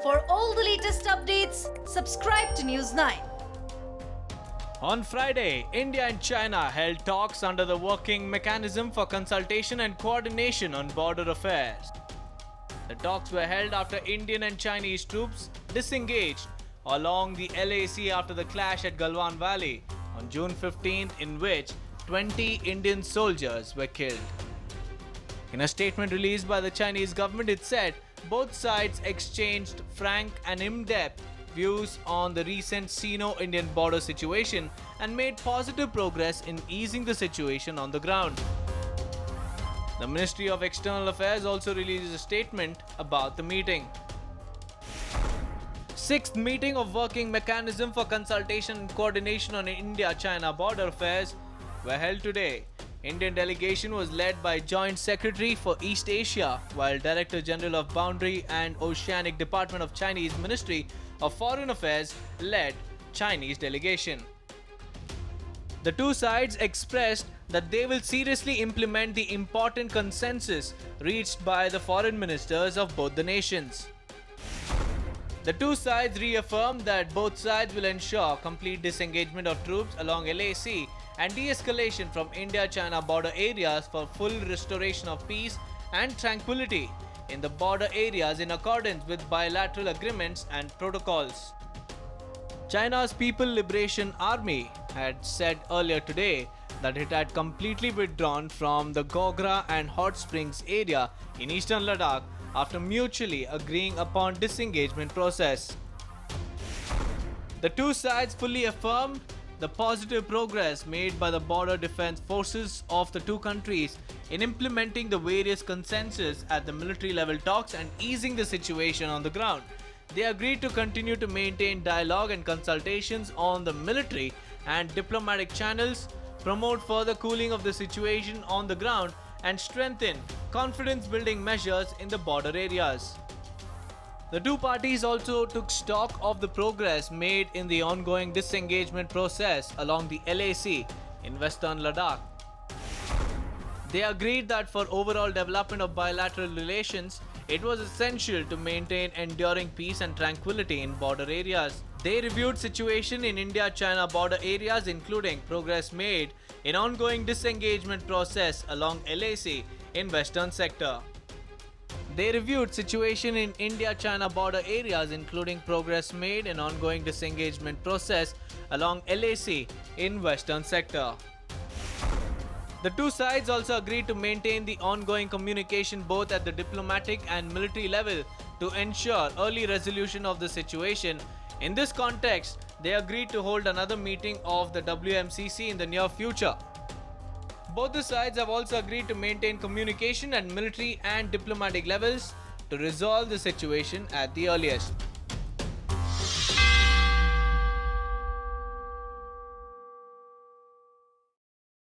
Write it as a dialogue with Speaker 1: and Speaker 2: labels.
Speaker 1: For all the latest updates, subscribe to News 9.
Speaker 2: On Friday, India and China held talks under the Working Mechanism for Consultation and Coordination on Border Affairs. The talks were held after Indian and Chinese troops disengaged along the LAC after the clash at Galwan Valley on June 15th, in which 20 Indian soldiers were killed. In a statement released by the Chinese government, it said both sides exchanged frank and in-depth views on the recent Sino-Indian border situation and made positive progress in easing the situation on the ground. The Ministry of External Affairs also released a statement about the meeting. Sixth meeting of Working Mechanism for Consultation and Coordination on India-China Border Affairs were held today. Indian delegation was led by Joint Secretary for East Asia, while Director General of Boundary and Oceanic Department of Chinese Ministry of Foreign Affairs led Chinese delegation. The two sides expressed that they will seriously implement the important consensus reached by the foreign ministers of both the nations. The two sides reaffirmed that both sides will ensure complete disengagement of troops along LAC and de-escalation from India-China border areas for full restoration of peace and tranquility in the border areas in accordance with bilateral agreements and protocols. China's People Liberation Army had said earlier today that it had completely withdrawn from the Gogra and Hot Springs area in eastern Ladakh after mutually agreeing upon disengagement process. The two sides fully affirmed the positive progress made by the border defense forces of the two countries in implementing the various consensus at the military level talks and easing the situation on the ground. They agreed to continue to maintain dialogue and consultations on the military and diplomatic channels, promote further cooling of the situation on the ground, and strengthen confidence-building measures in the border areas. The two parties also took stock of the progress made in the ongoing disengagement process along the LAC in western Ladakh. They agreed that for overall development of bilateral relations, it was essential to maintain enduring peace and tranquility in border areas. They reviewed situation in India-China border areas, including progress made in ongoing disengagement process along LAC in western sector. They reviewed situation in India-China border areas, including progress made in ongoing disengagement process along LAC in western sector. The two sides also agreed to maintain the ongoing communication both at the diplomatic and military level to ensure early resolution of the situation. In this context, they agreed to hold another meeting of the WMCC in the near future. Both the sides have also agreed to maintain communication at military and diplomatic levels to resolve the situation at the earliest.